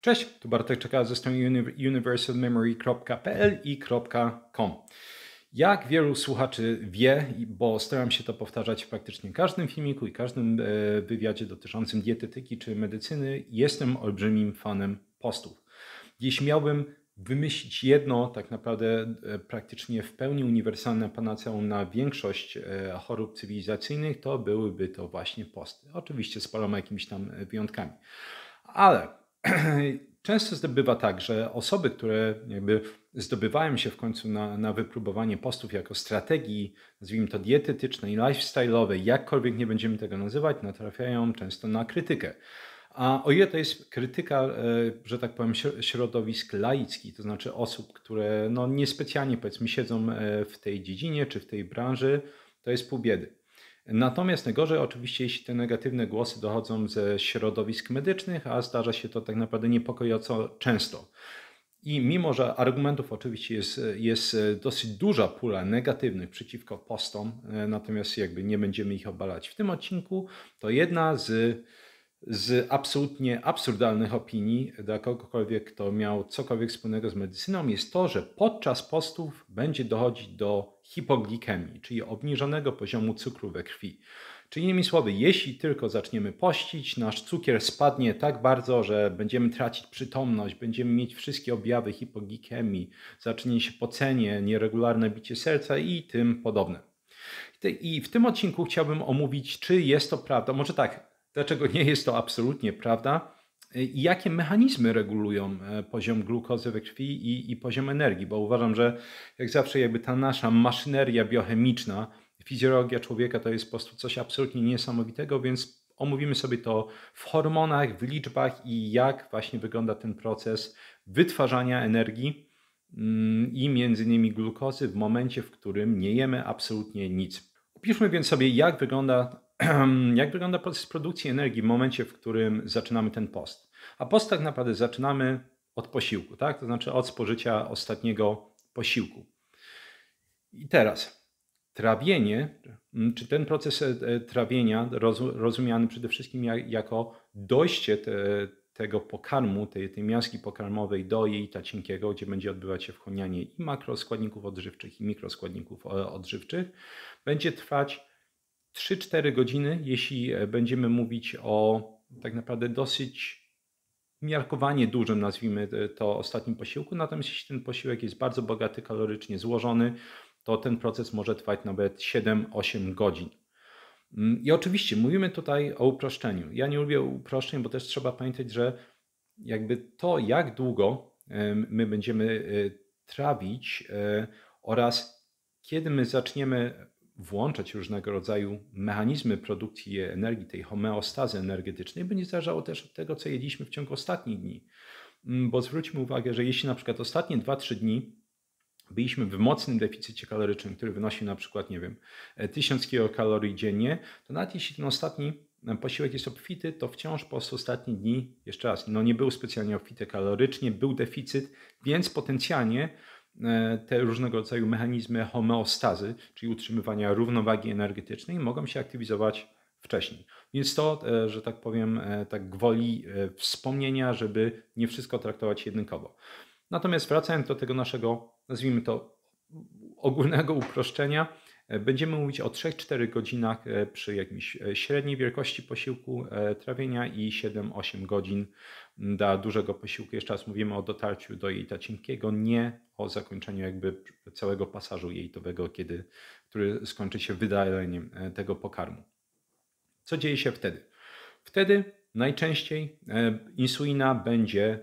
Cześć, tu Bartek Czekała ze strony universalmemory.pl i .com. Jak wielu słuchaczy wie, bo staram się to powtarzać w praktycznie każdym filmiku i każdym wywiadzie dotyczącym dietetyki czy medycyny, jestem olbrzymim fanem postów. Jeśli miałbym wymyślić jedno tak naprawdę praktycznie w pełni uniwersalne panaceum na większość chorób cywilizacyjnych, to byłyby to właśnie posty. Oczywiście z paroma jakimiś tam wyjątkami. Ale często bywa tak, że osoby, które jakby zdobywają się w końcu na wypróbowanie postów jako strategii, nazwijmy to dietetycznej, lifestyle'owej, jakkolwiek nie będziemy tego nazywać, natrafiają często na krytykę. A o ile to jest krytyka, że tak powiem, środowisk laickich, to znaczy osób, które no niespecjalnie powiedzmy siedzą w tej dziedzinie czy w tej branży, to jest pół biedy. Natomiast najgorzej oczywiście, jeśli te negatywne głosy dochodzą ze środowisk medycznych, a zdarza się to tak naprawdę niepokojąco często. I mimo, że argumentów oczywiście jest dosyć duża pula negatywnych przeciwko postom, natomiast jakby nie będziemy ich obalać w tym odcinku, to jedna z absolutnie absurdalnych opinii dla kogokolwiek, kto miał cokolwiek wspólnego z medycyną, jest to, że podczas postów będzie dochodzić do hipoglikemii, czyli obniżonego poziomu cukru we krwi. Czyli innymi słowy, jeśli tylko zaczniemy pościć, nasz cukier spadnie tak bardzo, że będziemy tracić przytomność, będziemy mieć wszystkie objawy hipoglikemii, zacznie się pocenie, nieregularne bicie serca i tym podobne. I w tym odcinku chciałbym omówić, czy jest to prawda, może tak, dlaczego nie jest to absolutnie prawda i jakie mechanizmy regulują poziom glukozy we krwi i poziom energii, bo uważam, że jak zawsze jakby ta nasza maszyneria biochemiczna, fizjologia człowieka to jest po prostu coś absolutnie niesamowitego, więc omówimy sobie to w hormonach, w liczbach i jak właśnie wygląda ten proces wytwarzania energii i między innymi glukozy w momencie, w którym nie jemy absolutnie nic. Opiszmy więc sobie, jak wygląda proces produkcji energii w momencie, w którym zaczynamy ten post. A post tak naprawdę zaczynamy od posiłku, tak? To znaczy od spożycia ostatniego posiłku. I teraz trawienie, czy ten proces trawienia, rozumiany przede wszystkim jako dojście tego pokarmu, tej miaski pokarmowej do jelita cienkiego, gdzie będzie odbywać się wchłanianie i makroskładników odżywczych i mikroskładników odżywczych, będzie trwać 3-4 godziny, jeśli będziemy mówić o tak naprawdę dosyć miarkowanie dużym, nazwijmy to, ostatnim posiłku. Natomiast jeśli ten posiłek jest bardzo bogaty kalorycznie złożony, to ten proces może trwać nawet 7-8 godzin. I oczywiście mówimy tutaj o uproszczeniu. Ja nie lubię uproszczeń, bo też trzeba pamiętać, że jakby to, jak długo my będziemy trawić oraz kiedy my zaczniemy włączać różnego rodzaju mechanizmy produkcji energii, tej homeostazy energetycznej, będzie zależało też od tego, co jedliśmy w ciągu ostatnich dni. Bo zwróćmy uwagę, że jeśli na przykład ostatnie 2-3 dni byliśmy w mocnym deficycie kalorycznym, który wynosił na przykład, nie wiem, 1000 kilokalorii dziennie, to nawet jeśli ten ostatni posiłek jest obfity, to wciąż po ostatnie dni, jeszcze raz, no nie był specjalnie obfity kalorycznie, był deficyt, więc potencjalnie te różnego rodzaju mechanizmy homeostazy, czyli utrzymywania równowagi energetycznej, mogą się aktywizować wcześniej. Więc to, że tak powiem, tak gwoli wspomnienia, żeby nie wszystko traktować jedynkowo. Natomiast wracając do tego naszego, nazwijmy to, ogólnego uproszczenia, będziemy mówić o 3-4 godzinach przy jakiejś średniej wielkości posiłku trawienia i 7-8 godzin dla dużego posiłku. Jeszcze raz mówimy o dotarciu do jelita cienkiego, nie o zakończeniu jakby całego pasażu jelitowego, który skończy się wydaleniem tego pokarmu. Co dzieje się wtedy? Wtedy najczęściej insulina będzie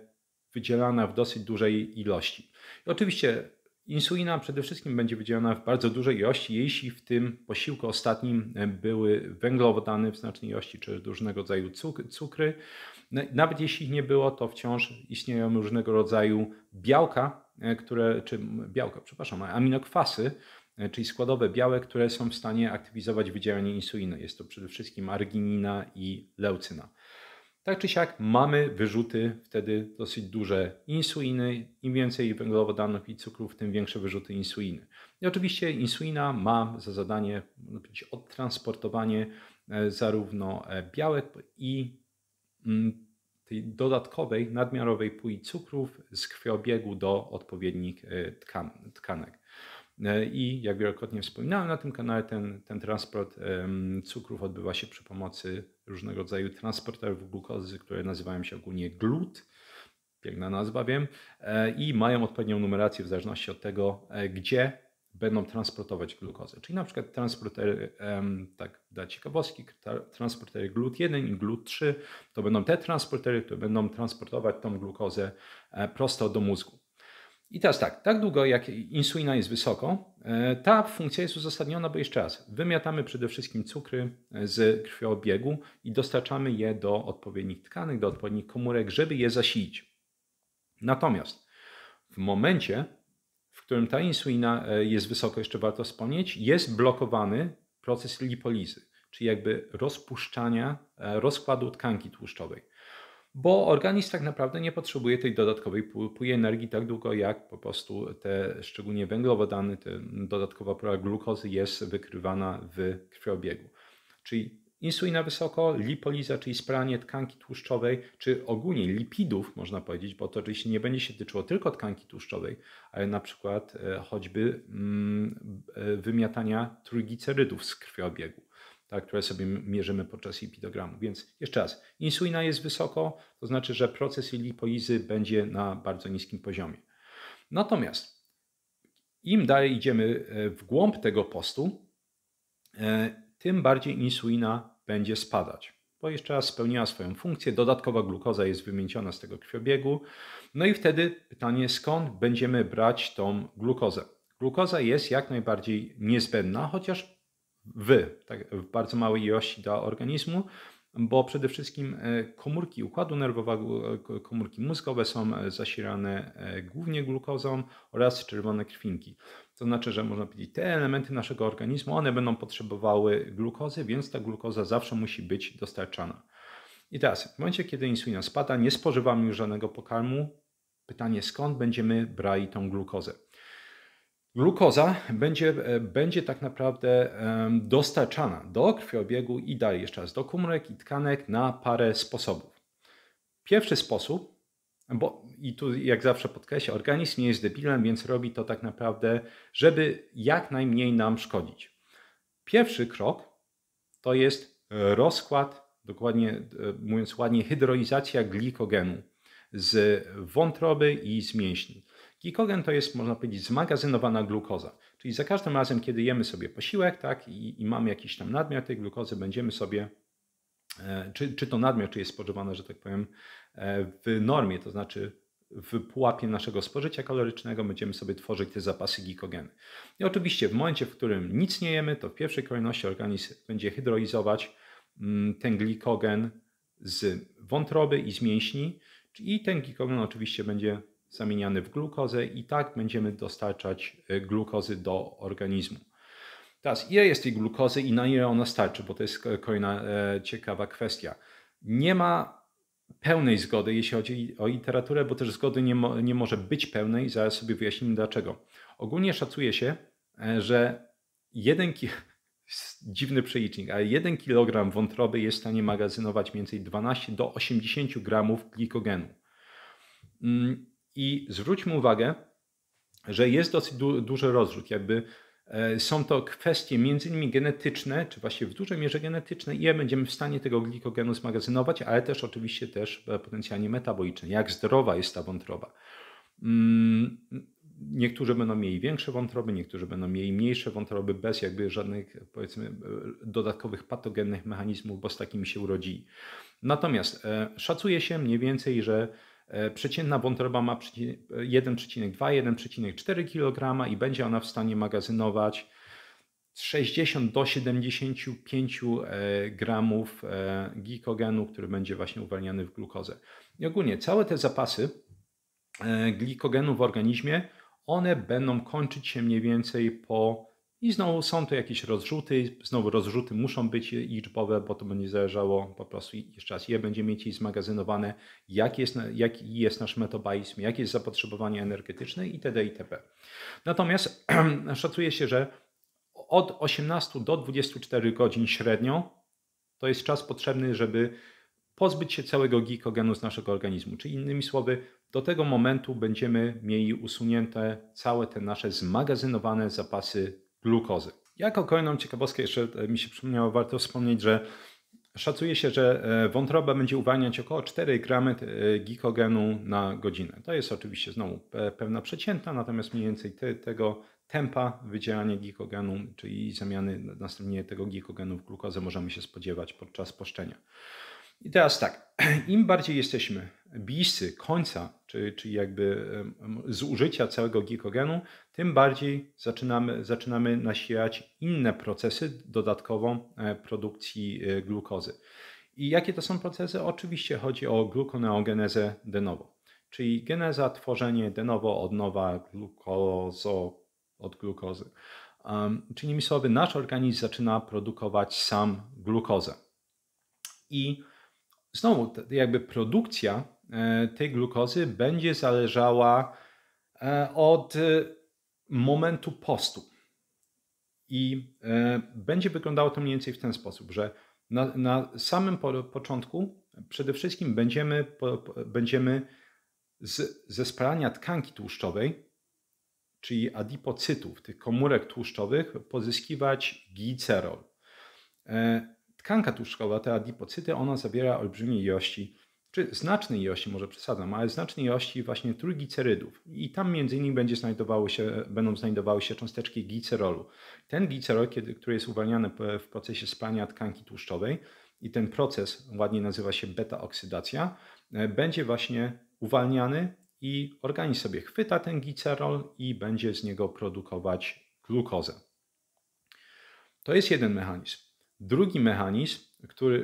wydzielana w dosyć dużej ilości. I oczywiście insulina przede wszystkim będzie wydzielana w bardzo dużej ilości, jeśli w tym posiłku ostatnim były węglowodany w znacznej ilości, czy różnego rodzaju cukry. Nawet jeśli ich nie było, to wciąż istnieją różnego rodzaju aminokwasy, czyli składowe białek, które są w stanie aktywizować wydzielanie insuliny. Jest to przede wszystkim arginina i leucyna. Tak czy siak mamy wyrzuty wtedy dosyć duże insuliny. Im więcej węglowodanów i cukrów, tym większe wyrzuty insuliny. I oczywiście insulina ma za zadanie odtransportowanie zarówno białek i tej dodatkowej, nadmiarowej puli cukrów z krwiobiegu do odpowiednich tkanek. I jak wielokrotnie wspominałem na tym kanale, ten transport cukrów odbywa się przy pomocy różnego rodzaju transporterów glukozy, które nazywają się ogólnie GLUT. Piękna nazwa, wiem. I mają odpowiednią numerację w zależności od tego, gdzie będą transportować glukozę. Czyli na przykład transportery, tak dla ciekawostki, transportery GLUT1 i GLUT3 to będą te transportery, które będą transportować tą glukozę prosto do mózgu. I teraz tak długo jak insulina jest wysoko, ta funkcja jest uzasadniona, bo jeszcze raz, wymiatamy przede wszystkim cukry z krwiobiegu i dostarczamy je do odpowiednich tkanek, do odpowiednich komórek, żeby je zasilić. Natomiast w momencie, w którym ta insulina jest wysoko, jeszcze warto wspomnieć, jest blokowany proces lipolizy, czyli jakby rozpuszczania rozkładu tkanki tłuszczowej. Bo organizm tak naprawdę nie potrzebuje tej dodatkowej puli energii tak długo, jak po prostu te szczególnie węglowodany, ta dodatkowa pula glukozy jest wykrywana w krwiobiegu. Czyli insulina wysoko, lipoliza, czyli spalanie tkanki tłuszczowej, czy ogólnie lipidów, można powiedzieć, bo to oczywiście nie będzie się tyczyło tylko tkanki tłuszczowej, ale na przykład choćby wymiatania trójglicerydów z krwiobiegu, tak, które sobie mierzymy podczas lipidogramu. Więc jeszcze raz, insulina jest wysoko, to znaczy, że proces lipolizy będzie na bardzo niskim poziomie. Natomiast im dalej idziemy w głąb tego postu, tym bardziej insulina będzie spadać, bo jeszcze raz spełniła swoją funkcję, dodatkowa glukoza jest wymieniona z tego krwiobiegu, no i wtedy pytanie, skąd będziemy brać tą glukozę? Glukoza jest jak najbardziej niezbędna, chociaż w bardzo małej ilości dla organizmu, bo przede wszystkim komórki układu nerwowego, komórki mózgowe są zasilane głównie glukozą oraz czerwone krwinki. To znaczy, że można powiedzieć, te elementy naszego organizmu, one będą potrzebowały glukozy, więc ta glukoza zawsze musi być dostarczana. I teraz, w momencie, kiedy insulina spada, nie spożywamy już żadnego pokarmu. Pytanie, skąd będziemy brali tą glukozę? Glukoza będzie tak naprawdę dostarczana do krwiobiegu i dalej jeszcze raz do komórek i tkanek na parę sposobów. Pierwszy sposób, i tu jak zawsze podkreślę, organizm nie jest debilem, więc robi to tak naprawdę, żeby jak najmniej nam szkodzić. Pierwszy krok to jest rozkład, dokładnie mówiąc ładnie, hydrolizacja glikogenu z wątroby i z mięśni. Glikogen to jest, można powiedzieć, zmagazynowana glukoza. Czyli za każdym razem, kiedy jemy sobie posiłek, tak, i mamy jakiś tam nadmiar tej glukozy, będziemy sobie, czy to nadmiar, czy jest spożywane, że tak powiem, w normie, to znaczy w pułapie naszego spożycia kalorycznego, będziemy sobie tworzyć te zapasy glikogenu. I oczywiście w momencie, w którym nic nie jemy, to w pierwszej kolejności organizm będzie hydrolizować ten glikogen z wątroby i z mięśni, i ten glikogen oczywiście będzie zamieniany w glukozę i tak będziemy dostarczać glukozy do organizmu. Teraz, ile jest tej glukozy i na ile ona starczy, bo to jest kolejna ciekawa kwestia. Nie ma pełnej zgody, jeśli chodzi o literaturę, bo też zgody nie może być pełnej, zaraz sobie wyjaśnimy dlaczego. Ogólnie szacuje się, że dziwny przelicznik, ale 1 kg wątroby jest w stanie magazynować mniej więcej 12 do 80 gramów glikogenu. I zwróćmy uwagę, że jest dosyć duży rozrzut. Jakby są to kwestie między innymi genetyczne, czy właściwie w dużej mierze genetyczne, ile będziemy w stanie tego glikogenu zmagazynować, ale też oczywiście też potencjalnie metaboliczne, jak zdrowa jest ta wątroba. Niektórzy będą mieli większe wątroby, niektórzy będą mieli mniejsze wątroby bez jakby żadnych, powiedzmy, dodatkowych patogennych mechanizmów, bo z takimi się urodzili. Natomiast szacuje się mniej więcej, że przeciętna wątroba ma 1,2-1,4 kg i będzie ona w stanie magazynować 60 do 75 gramów glikogenu, który będzie właśnie uwalniany w glukozę. I ogólnie całe te zapasy glikogenu w organizmie, one będą kończyć się mniej więcej i znowu są to jakieś rozrzuty, znowu rozrzuty muszą być liczbowe, bo to będzie zależało po prostu jeszcze raz, ile będzie mieć zmagazynowane, jaki jest nasz metabolizm, jakie jest zapotrzebowanie energetyczne itd. itp. Natomiast szacuje się, że od 18 do 24 godzin średnio to jest czas potrzebny, żeby pozbyć się całego glikogenu z naszego organizmu. Czyli innymi słowy, do tego momentu będziemy mieli usunięte całe te nasze zmagazynowane zapasy glukozy. Jako kolejną ciekawostkę jeszcze mi się przypomniało, warto wspomnieć, że szacuje się, że wątroba będzie uwalniać około 4 gramy glikogenu na godzinę. To jest oczywiście znowu pewna przeciętna, natomiast mniej więcej tego tempa wydzielania glikogenu, czyli zamiany następnie tego glikogenu w glukozę możemy się spodziewać podczas poszczenia. I teraz tak, im bardziej jesteśmy bliscy końca, czyli jakby zużycia całego glikogenu, tym bardziej zaczynamy nasilać inne procesy dodatkowo produkcji glukozy. I jakie to są procesy? Oczywiście chodzi o glukoneogenezę de novo, czyli geneza, tworzenie de novo, od nowa, od glukozy. Czyli innymi słowy, nasz organizm zaczyna produkować sam glukozę. I znowu, jakby produkcja tej glukozy będzie zależała od momentu postu. I będzie wyglądało to mniej więcej w ten sposób, że na samym początku przede wszystkim będziemy ze spalania tkanki tłuszczowej, czyli adipocytów, tych komórek tłuszczowych, pozyskiwać glicerol. Tkanka tłuszczowa, te adipocyty, ona zawiera olbrzymie ilości, czy znacznej ilości, może przesadzam, ale znacznej ilości właśnie trójglicerydów. I tam między innymi będą znajdowały się cząsteczki glicerolu. Ten glicerol, który jest uwalniany w procesie spalania tkanki tłuszczowej, i ten proces ładnie nazywa się beta-oksydacja, będzie właśnie uwalniany i organizm sobie chwyta ten glicerol i będzie z niego produkować glukozę. To jest jeden mechanizm. Drugi mechanizm,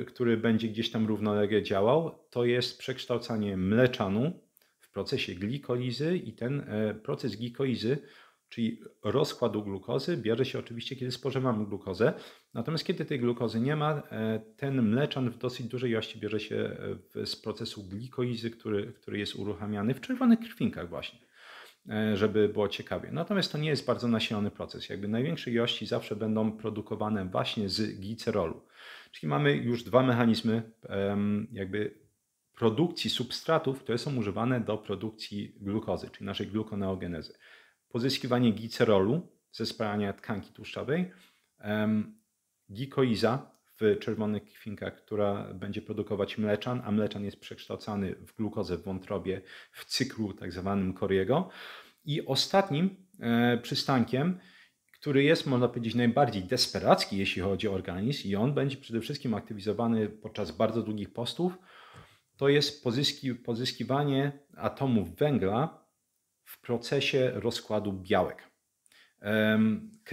który będzie gdzieś tam równolegle działał, to jest przekształcanie mleczanu w procesie glikolizy i ten proces glikolizy, czyli rozkładu glukozy, bierze się oczywiście, kiedy spożywamy glukozę. Natomiast kiedy tej glukozy nie ma, ten mleczan w dosyć dużej ilości bierze się z procesu glikolizy, który jest uruchamiany w czerwonych krwinkach właśnie, żeby było ciekawie. Natomiast to nie jest bardzo nasilony proces. Jakby największe ilości zawsze będą produkowane właśnie z glicerolu. Czyli mamy już dwa mechanizmy jakby produkcji substratów, które są używane do produkcji glukozy, czyli naszej glukoneogenezy. Pozyskiwanie glicerolu ze spalania tkanki tłuszczowej, glikoliza w czerwonych krwinkach, która będzie produkować mleczan, a mleczan jest przekształcany w glukozę w wątrobie w cyklu tak zwanym Corriego. I ostatnim przystankiem, który jest, można powiedzieć, najbardziej desperacki, jeśli chodzi o organizm, i on będzie przede wszystkim aktywizowany podczas bardzo długich postów, to jest pozyskiwanie atomów węgla w procesie rozkładu białek.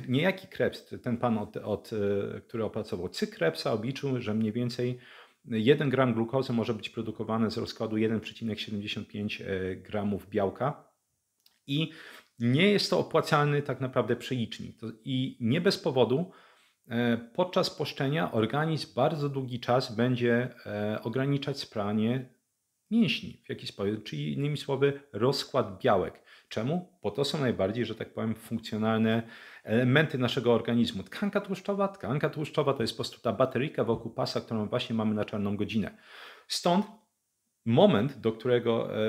Niejaki Krebs, ten pan, który opracował cykl Krebsa, obliczył, że mniej więcej 1 gram glukozy może być produkowane z rozkładu 1,75 gramów białka i nie jest to opłacalny tak naprawdę przelicznik. I nie bez powodu podczas poszczenia organizm bardzo długi czas będzie ograniczać spalanie mięśni w jakiś sposób, czyli innymi słowy rozkład białek. Czemu? Bo to są najbardziej, że tak powiem, funkcjonalne elementy naszego organizmu. Tkanka tłuszczowa to jest po prostu ta bateryjka wokół pasa, którą właśnie mamy na czarną godzinę. Stąd moment,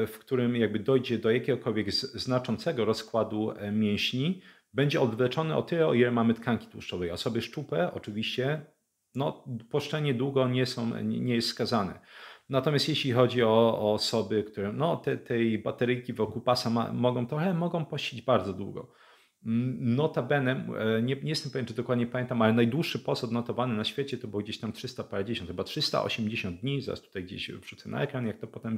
w którym jakby dojdzie do jakiegokolwiek znaczącego rozkładu mięśni, będzie odwleczony o tyle, o ile mamy tkanki tłuszczowej. Osoby szczupłe oczywiście, poszczenie długo nie jest skazane. Natomiast jeśli chodzi o osoby, które tej bateryjki wokół pasa mogą pościć bardzo długo. Notabene, nie jestem pewien, czy dokładnie pamiętam, ale najdłuższy post odnotowany na świecie to było gdzieś tam 350, chyba 380 dni. Zaraz tutaj gdzieś wrzucę na ekran, jak to potem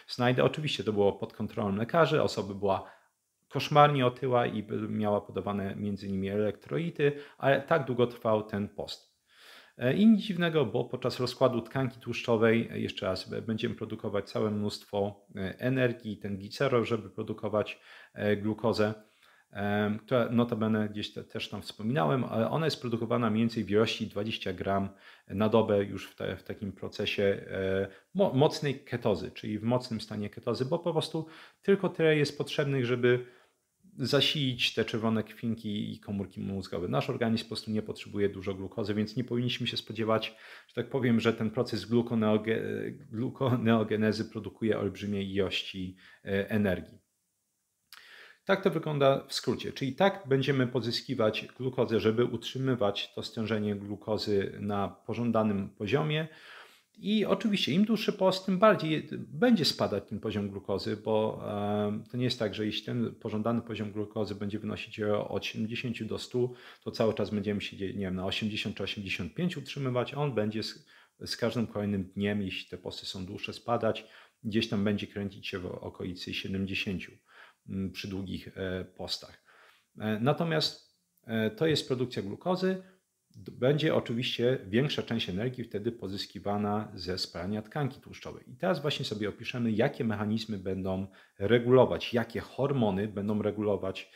znajdę. Oczywiście to było pod kontrolą lekarzy, osoba była koszmarnie otyła i miała podawane między innymi elektrolity, ale tak długo trwał ten post. I nic dziwnego, bo podczas rozkładu tkanki tłuszczowej, jeszcze raz, będziemy produkować całe mnóstwo energii, ten glicerol, żeby produkować glukozę, która notabene gdzieś też tam wspominałem, ale ona jest produkowana mniej więcej w ilości 20 gram na dobę już w takim procesie mocnej ketozy, czyli w mocnym stanie ketozy, bo po prostu tylko tyle jest potrzebnych, żeby zasilić te czerwone krwinki i komórki mózgowe. Nasz organizm po prostu nie potrzebuje dużo glukozy, więc nie powinniśmy się spodziewać, że tak powiem, że ten proces glukoneogenezy produkuje olbrzymie ilości energii. Tak to wygląda w skrócie, czyli tak będziemy pozyskiwać glukozę, żeby utrzymywać to stężenie glukozy na pożądanym poziomie. I oczywiście im dłuższy post, tym bardziej będzie spadać ten poziom glukozy, bo to nie jest tak, że jeśli ten pożądany poziom glukozy będzie wynosić od 70 do 100, to cały czas będziemy się, nie wiem, na 80 czy 85 utrzymywać, a on będzie z każdym kolejnym dniem, jeśli te posty są dłuższe, spadać, gdzieś tam będzie kręcić się w okolicy 70 przy długich postach. Natomiast to jest produkcja glukozy. Będzie oczywiście większa część energii wtedy pozyskiwana ze spalania tkanki tłuszczowej. I teraz właśnie sobie opiszemy, jakie mechanizmy będą regulować, jakie hormony będą regulować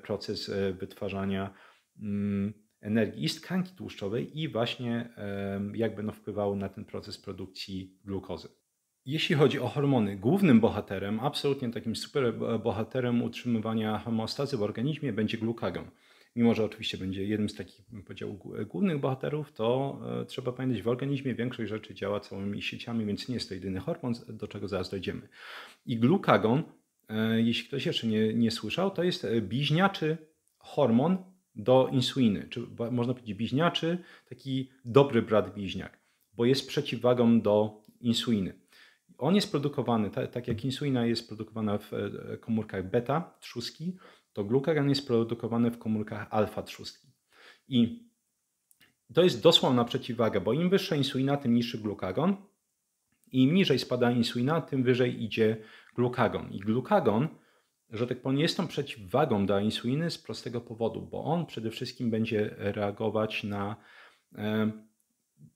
proces wytwarzania energii z tkanki tłuszczowej i właśnie jak będą wpływały na ten proces produkcji glukozy. Jeśli chodzi o hormony, głównym bohaterem, absolutnie takim super bohaterem utrzymywania homeostazy w organizmie będzie glukagon. Mimo że oczywiście będzie jednym z takich, bym powiedział, głównych bohaterów, to trzeba pamiętać, w organizmie większość rzeczy działa całymi sieciami, więc nie jest to jedyny hormon, do czego zaraz dojdziemy. I glukagon, jeśli ktoś jeszcze nie słyszał, to jest bliźniaczy hormon do insuliny, czy można powiedzieć bliźniaczy, taki dobry brat bliźniak, bo jest przeciwwagą do insuliny. On jest produkowany, tak jak insulina jest produkowana w komórkach beta trzustki, to glukagon jest produkowany w komórkach alfa trzustki. I to jest dosłowna przeciwwaga, bo im wyższa insulina, tym niższy glukagon. I im niżej spada insulina, tym wyżej idzie glukagon. I glukagon, że tak powiem, jest tą przeciwwagą do insuliny z prostego powodu, bo on przede wszystkim będzie reagować na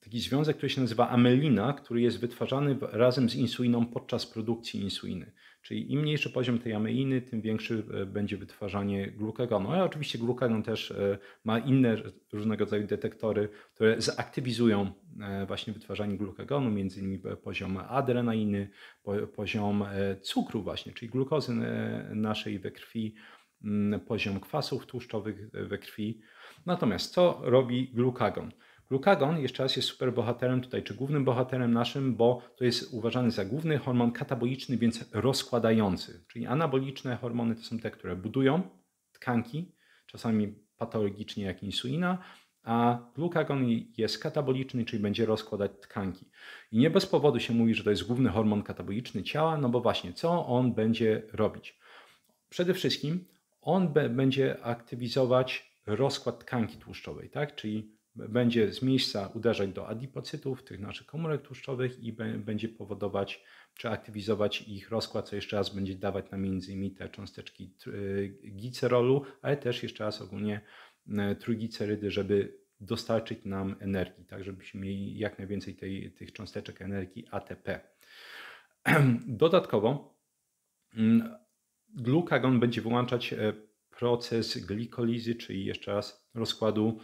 taki związek, który się nazywa amelina, który jest wytwarzany razem z insuliną podczas produkcji insuliny. Czyli im mniejszy poziom tej ameliny, tym większy będzie wytwarzanie glukagonu. Ale oczywiście glukagon też ma inne różnego rodzaju detektory, które zaktywizują właśnie wytwarzanie glukagonu, między innymi poziom adrenaliny, poziom cukru właśnie, czyli glukozy naszej we krwi, poziom kwasów tłuszczowych we krwi. Natomiast co robi glukagon? Glukagon, jeszcze raz, jest super bohaterem tutaj, czy głównym bohaterem naszym, bo to jest uważany za główny hormon kataboliczny, więc rozkładający. Czyli anaboliczne hormony to są te, które budują tkanki, czasami patologicznie jak insulina, a glukagon jest kataboliczny, czyli będzie rozkładać tkanki. I nie bez powodu się mówi, że to jest główny hormon kataboliczny ciała, no bo właśnie, co on będzie robić? Przede wszystkim on będzie aktywizować rozkład tkanki tłuszczowej, tak? Czyli będzie z miejsca uderzać do adipocytów, tych naszych komórek tłuszczowych i będzie powodować czy aktywizować ich rozkład, co jeszcze raz będzie dawać nam między innymi te cząsteczki glicerolu, ale też jeszcze raz ogólnie trójglicerydy, żeby dostarczyć nam energii, tak żebyśmy mieli jak najwięcej tych cząsteczek energii ATP. Dodatkowo glukagon będzie wyłączać proces glikolizy, czyli jeszcze raz rozkładu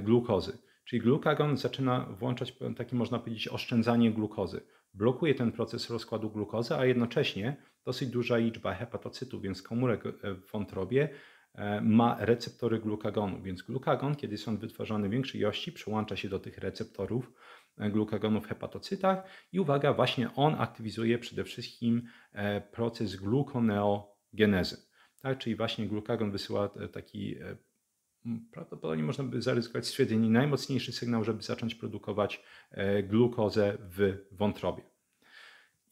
glukozy. Czyli glukagon zaczyna włączać takie, można powiedzieć, oszczędzanie glukozy. Blokuje ten proces rozkładu glukozy, a jednocześnie dosyć duża liczba hepatocytów, więc komórek w wątrobie ma receptory glukagonu. Więc glukagon, kiedy jest on wytwarzany w większej ilości, przyłącza się do tych receptorów glukagonu w hepatocytach i uwaga, właśnie on aktywizuje przede wszystkim proces glukoneogenezy. Tak, czyli właśnie glukagon wysyła taki, prawdopodobnie można by zaryzykować stwierdzenie, najmocniejszy sygnał, żeby zacząć produkować glukozę w wątrobie.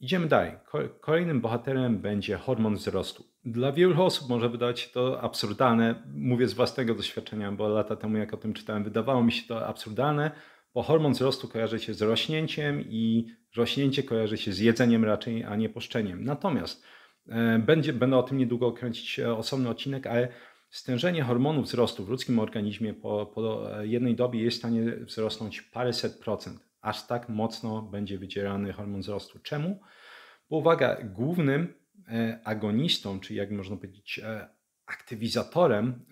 Idziemy dalej. Kolejnym bohaterem będzie hormon wzrostu. Dla wielu osób może wydawać się to absurdalne. Mówię z własnego doświadczenia, bo lata temu jak o tym czytałem, wydawało mi się to absurdalne, bo hormon wzrostu kojarzy się z rośnięciem i rośnięcie kojarzy się z jedzeniem raczej, a nie poszczeniem. Natomiast będę o tym niedługo kręcić osobny odcinek, ale stężenie hormonu wzrostu w ludzkim organizmie po jednej dobie jest w stanie wzrosnąć paręset procent. Aż tak mocno będzie wydzierany hormon wzrostu. Czemu? Bo uwaga, głównym agonistą, czyli jak można powiedzieć aktywizatorem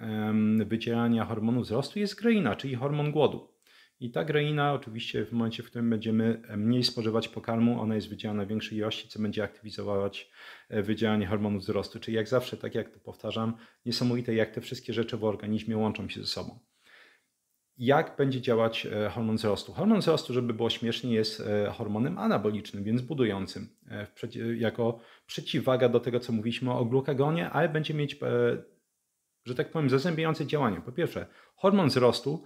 wydzierania hormonu wzrostu jest greina, czyli hormon głodu. I ta greina oczywiście w momencie, w którym będziemy mniej spożywać pokarmu, ona jest wydzielana w większej ilości, co będzie aktywizować wydzielanie hormonów wzrostu. Czyli jak zawsze, tak jak to powtarzam, niesamowite jak te wszystkie rzeczy w organizmie łączą się ze sobą. Jak będzie działać hormon wzrostu? Hormon wzrostu, żeby było śmiesznie, jest hormonem anabolicznym, więc budującym, jako przeciwwaga do tego, co mówiliśmy o glukagonie, ale będzie mieć, że tak powiem, zazębiające działanie. Po pierwsze, hormon wzrostu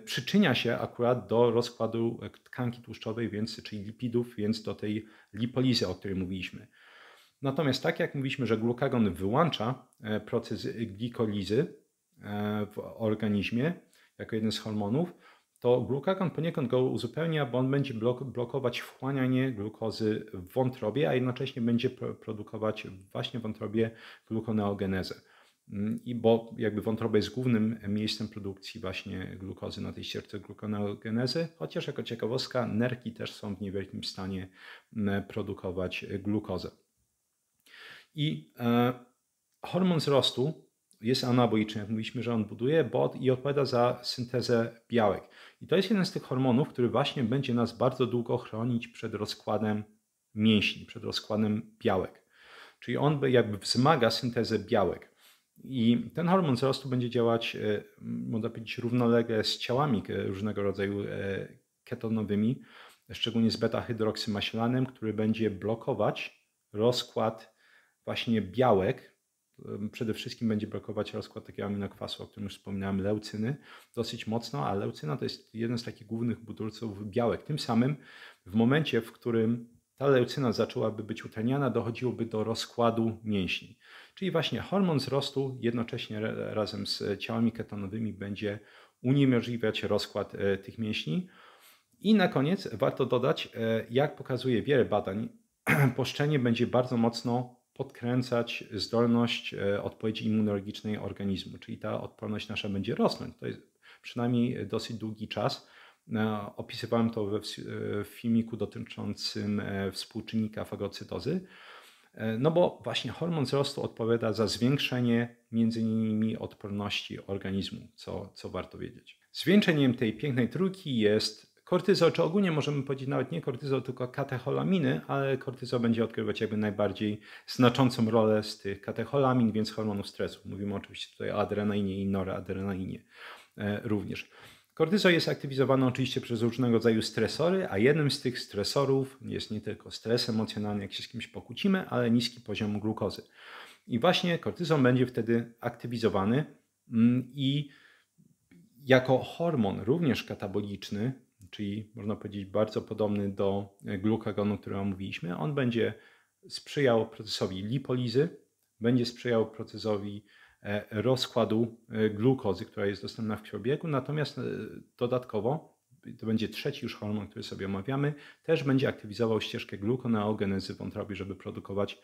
przyczynia się akurat do rozkładu tkanki tłuszczowej, czyli lipidów, więc do tej lipolizy, o której mówiliśmy. Natomiast tak jak mówiliśmy, że glukagon wyłącza proces glikolizy w organizmie jako jeden z hormonów, to glukagon poniekąd go uzupełnia, bo on będzie blokować wchłanianie glukozy w wątrobie, a jednocześnie będzie produkować właśnie w wątrobie glukoneogenezę. I bo jakby wątroba jest głównym miejscem produkcji właśnie glukozy na tej ścieżce glukoneogenezy, chociaż jako ciekawostka nerki też są w niewielkim stanie produkować glukozę. I hormon wzrostu jest anaboliczny, jak mówiliśmy, że on buduje i odpowiada za syntezę białek. I to jest jeden z tych hormonów, który właśnie będzie nas bardzo długo chronić przed rozkładem mięśni, przed rozkładem białek. Czyli on jakby wzmaga syntezę białek. I ten hormon wzrostu będzie działać, można powiedzieć, równolegle z ciałami różnego rodzaju ketonowymi, szczególnie z beta-hydroksymasilanem, który będzie blokować rozkład właśnie białek. Przede wszystkim będzie blokować rozkład takiego aminokwasu, o którym już wspominałem, leucyny, dosyć mocno, a leucyna to jest jeden z takich głównych budulców białek. Tym samym w momencie, w którym ta leucyna zaczęłaby być utleniana, dochodziłoby do rozkładu mięśni. Czyli właśnie hormon wzrostu jednocześnie razem z ciałami ketonowymi będzie uniemożliwiać rozkład tych mięśni. I na koniec warto dodać, jak pokazuje wiele badań, poszczenie będzie bardzo mocno podkręcać zdolność odpowiedzi immunologicznej organizmu, czyli ta odporność nasza będzie rosnąć. To jest przynajmniej dosyć długi czas. Opisywałem to w filmiku dotyczącym współczynnika fagocytozy. No bo właśnie hormon wzrostu odpowiada za zwiększenie między innymi odporności organizmu, co warto wiedzieć. Zwieńczeniem tej pięknej trójki jest kortyzol, czy ogólnie możemy powiedzieć nawet nie kortyzol, tylko katecholaminy, ale kortyzol będzie odgrywać jakby najbardziej znaczącą rolę z tych katecholamin, więc hormonów stresu. Mówimy oczywiście tutaj o adrenalinie i noradrenalinie również. Kortyzol jest aktywizowany oczywiście przez różnego rodzaju stresory, a jednym z tych stresorów jest nie tylko stres emocjonalny, jak się z kimś pokłócimy, ale niski poziom glukozy. I właśnie kortyzol będzie wtedy aktywizowany i jako hormon również kataboliczny, czyli można powiedzieć bardzo podobny do glukagonu, który omówiliśmy, on będzie sprzyjał procesowi lipolizy, będzie sprzyjał procesowi rozkładu glukozy, która jest dostępna w krwiobiegu, natomiast dodatkowo, to będzie trzeci już hormon, który sobie omawiamy, też będzie aktywizował ścieżkę glukoneogenezy w wątrobie, żeby produkować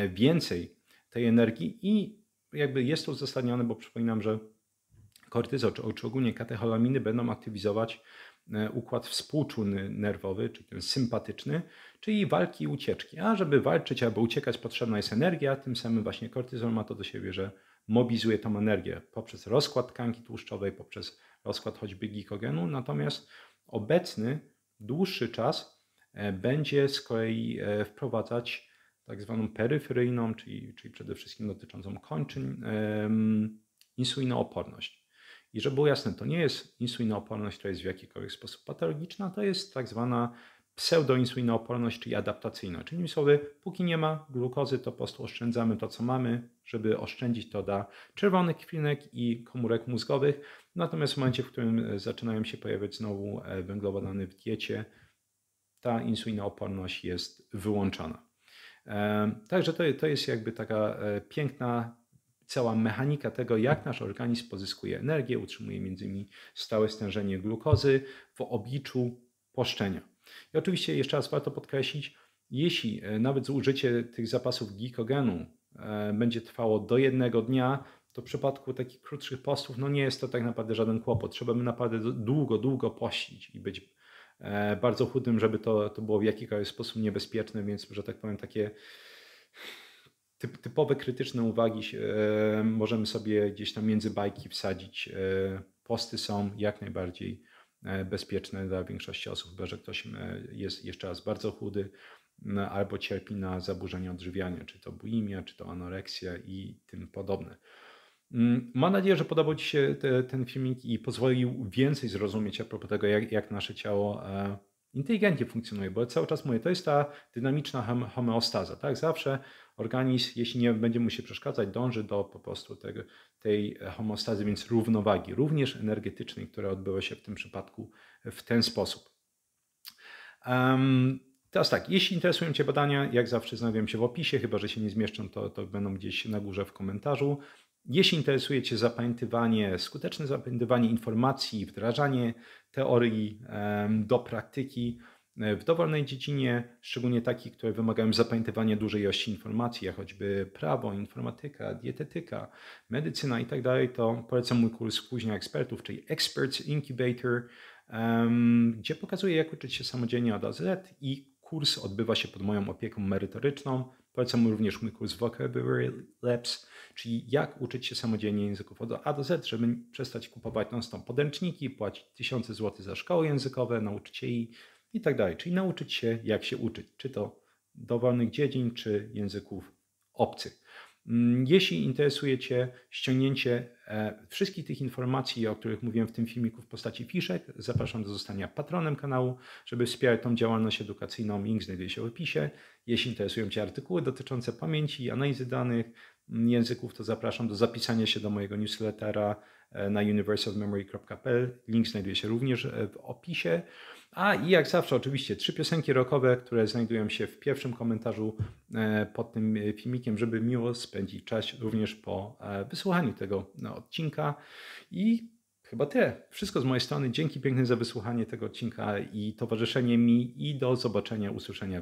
więcej tej energii i jakby jest to uzasadnione, bo przypominam, że kortyzol czy ogólnie katecholaminy będą aktywizować układ współczulny nerwowy, czyli ten sympatyczny, czyli walki i ucieczki. A żeby walczyć albo uciekać potrzebna jest energia, tym samym właśnie kortyzol ma to do siebie, że mobilizuje tą energię poprzez rozkład tkanki tłuszczowej, poprzez rozkład choćby glikogenu, natomiast obecny dłuższy czas będzie z kolei wprowadzać tak zwaną peryferyjną, czyli przede wszystkim dotyczącą kończyn, insulinooporność. I żeby było jasne, to nie jest insulinooporność, która jest w jakikolwiek sposób patologiczna, to jest tak zwana pseudoinsulinooporność, czyli adaptacyjna. Czyli innymi słowy, póki nie ma glukozy, to po prostu oszczędzamy to, co mamy, żeby oszczędzić to dla czerwonych krwinek i komórek mózgowych. Natomiast w momencie, w którym zaczynają się pojawiać znowu węglowodany w diecie, ta insulinooporność jest wyłączana. Także to jest jakby taka piękna cała mechanika tego, jak nasz organizm pozyskuje energię, utrzymuje między innymi stałe stężenie glukozy w obliczu poszczenia. I oczywiście jeszcze raz warto podkreślić, jeśli nawet zużycie tych zapasów glikogenu będzie trwało do 1 dnia, to w przypadku takich krótszych postów nie jest to tak naprawdę żaden kłopot. Trzeba by naprawdę długo pościć i być bardzo chudym, żeby to było w jakikolwiek sposób niebezpieczne, więc, że tak powiem, takie typowe krytyczne uwagi możemy sobie gdzieś tam między bajki wsadzić. Posty są jak najbardziej bezpieczne dla większości osób, chyba że ktoś jest jeszcze raz bardzo chudy albo cierpi na zaburzenia odżywiania, czy to bulimia, czy to anoreksja i tym podobne. Mam nadzieję, że podobał Ci się ten filmik i pozwolił więcej zrozumieć a propos tego, jak nasze ciało inteligentnie funkcjonuje, bo cały czas mówię, to jest ta dynamiczna homeostaza, tak? Zawsze organizm, jeśli nie będzie mu się przeszkadzać, dąży do po prostu tej homeostazy, więc równowagi, również energetycznej, która odbyła się w tym przypadku w ten sposób. Teraz tak, jeśli interesują Cię badania, jak zawsze znajdują się w opisie, chyba że się nie zmieszczą, to będą gdzieś na górze w komentarzu. Jeśli interesuje Cię skuteczne zapamiętywanie informacji, wdrażanie teorii do praktyki w dowolnej dziedzinie, szczególnie takich, które wymagają zapamiętywania dużej ilości informacji, jak choćby prawo, informatyka, dietetyka, medycyna itd., to polecam mój kurs Kuźnia Ekspertów, czyli Experts Incubator, gdzie pokazuję, jak uczyć się samodzielnie od A do Z i kurs odbywa się pod moją opieką merytoryczną. Polecam również mój kurs Vocabulary Labs, czyli jak uczyć się samodzielnie języków od A do Z, żeby przestać kupować non-stop podręczniki, płacić tysiące złotych za szkoły językowe, nauczycieli i tak dalej. Czyli nauczyć się, jak się uczyć, czy to dowolnych dziedzin, czy języków obcych. Jeśli interesuje Cię ściągnięcie wszystkich tych informacji, o których mówiłem w tym filmiku w postaci fiszek, zapraszam do zostania patronem kanału, żeby wspierać tą działalność edukacyjną. Link znajduje się w opisie. Jeśli interesują Cię artykuły dotyczące pamięci i analizy danych języków, to zapraszam do zapisania się do mojego newslettera na universalmemory.pl. Link znajduje się również w opisie. I jak zawsze oczywiście 3 piosenki rockowe, które znajdują się w pierwszym komentarzu pod tym filmikiem, żeby miło spędzić czas również po wysłuchaniu tego odcinka. I chyba tyle. Wszystko z mojej strony. Dzięki piękne za wysłuchanie tego odcinka i towarzyszenie mi i do zobaczenia, usłyszenia